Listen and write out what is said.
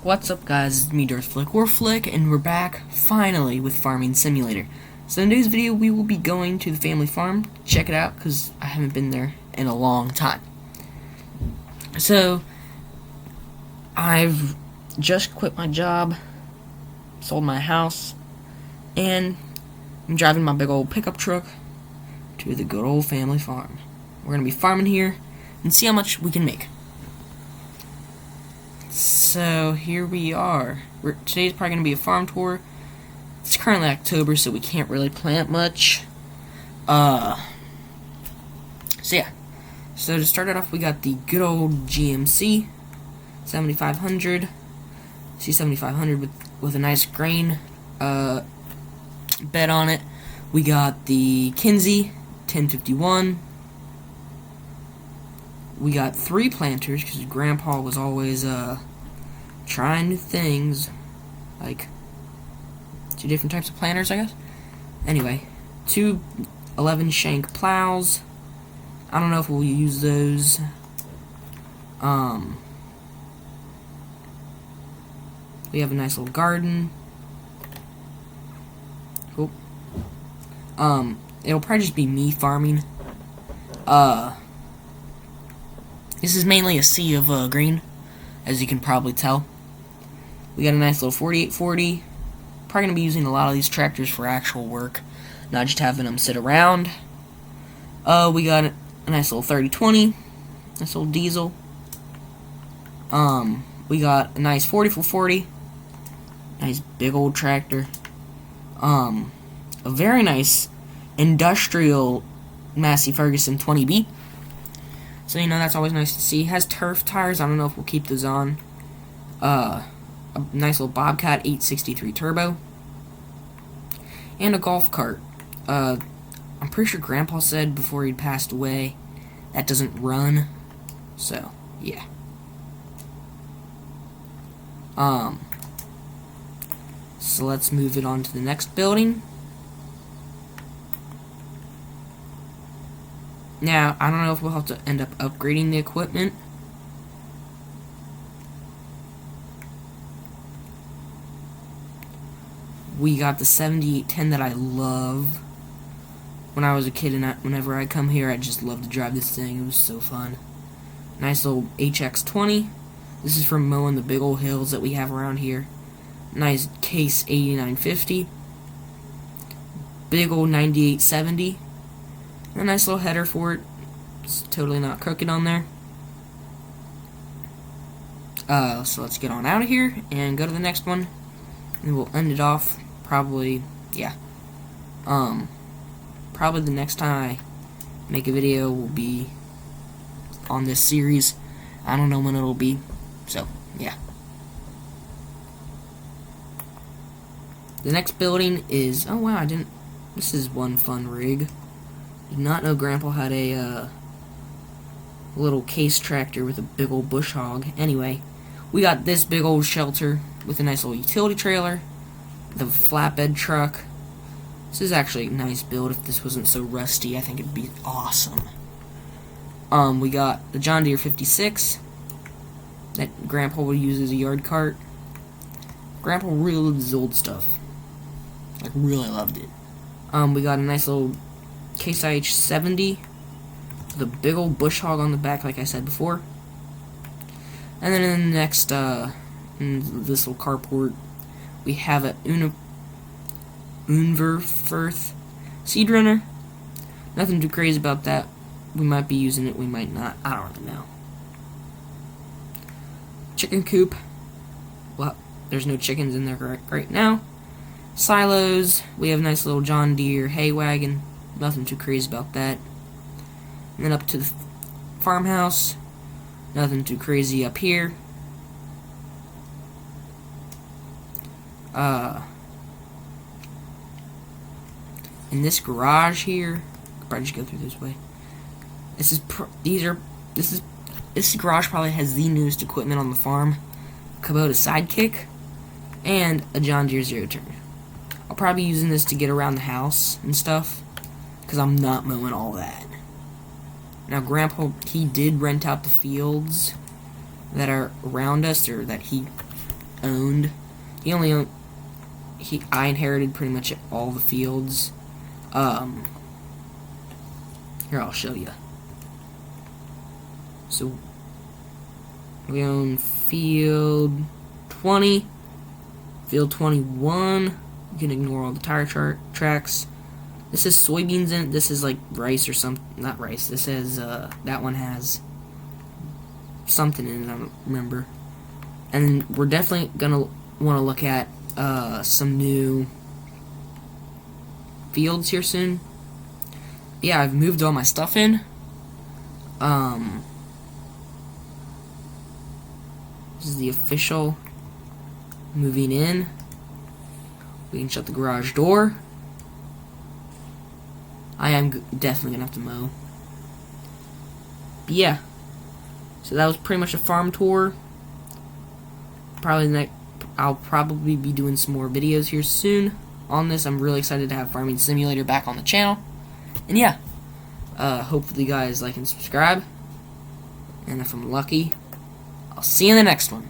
What's up, guys? It's me, Flick or Flick, and we're back finally with Farming Simulator. So in today's video, we will be going to the family farm. Check it out, because I haven't been there in a long time. So I've just quit my job, sold my house, and I'm driving my big old pickup truck to the good old family farm. We're gonna be farming here and see how much we can make. So here we are. Today's probably going to be a farm tour. It's currently October, so we can't really plant much. So yeah. So to start it off, we got the good old GMC 7500. C7500 with a nice grain bed on it. We got the Kinsey 1051. We got 3 planters, because Grandpa was always trying new things, like 2 different types of planters, I guess. Anyway, 2 11 shank plows. I don't know if we'll use those. We have a nice little garden. Cool. It'll probably just be me farming. This is mainly a sea of green, as you can probably tell. We got a nice little 4840. Probably going to be using a lot of these tractors for actual work, not just having them sit around. We got a nice little 3020, nice little diesel. We got a nice 4440, nice big old tractor. A very nice industrial Massey Ferguson 20B. So, you know, that's always nice to see. It has turf tires. I don't know if we'll keep those on. A nice little Bobcat 863 turbo. And a golf cart. I'm pretty sure Grandpa said before he passed away that doesn't run. So, yeah. So let's move it on to the next building. Now, I don't know if we'll have to end up upgrading the equipment. We got the 7810 that I love. When I was a kid and whenever I come here, I just love to drive this thing. It was so fun. Nice little HX20. This is for mowing the big old hills that we have around here. Nice Case 8950. Big old 9870. A nice little header for it. It's totally not crooked on there. So let's get on out of here and go to the next one. And we'll end it off probably, yeah. Probably the next time I make a video will be on this series. I don't know when it'll be. So, yeah. The next building is, oh wow, this is one fun rig. Did not know Grandpa had a little case tractor with a big old bush hog. Anyway, we got this big old shelter with a nice little utility trailer, the flatbed truck. This is actually a nice build. If this wasn't so rusty, I think it'd be awesome. We got the John Deere 56 that Grandpa would use as a yard cart. Grandpa really loved his old stuff. Like, really loved it. We got a nice little Case IH 70 with a big old bush hog on the back, like I said before. And then in the next, in this little carport, we have a Unverfirth seed runner. Nothing too crazy about that. We might be using it, we might not. I don't really know. Chicken coop. Well, there's no chickens in there right now. Silos. We have a nice little John Deere hay wagon. Nothing too crazy about that. And then up to the farmhouse. Nothing too crazy up here. In this garage here, I'll probably just go through this way. This garage probably has the newest equipment on the farm. Kubota Sidekick and a John Deere Zero Turn. I'll probably be using this to get around the house and stuff, because I'm not mowing all that. Now, Grandpa, he did rent out the fields that are around us, or that he owned. He only owned. I inherited pretty much all the fields. Here, I'll show you. So we own field 20, field 21. You can ignore all the tire tracks. This is soybeans in it. This is like rice or something. Not rice. This has, that one has something in it, I don't remember. And we're definitely going to want to look at some new fields here soon. Yeah, I've moved all my stuff in. This is the official moving in. We can shut the garage door. I am definitely gonna have to mow. But yeah, so that was pretty much a farm tour. I'll probably be doing some more videos here soon on this. I'm really excited to have Farming Simulator back on the channel. And yeah, hopefully you guys like and subscribe. And if I'm lucky, I'll see you in the next one.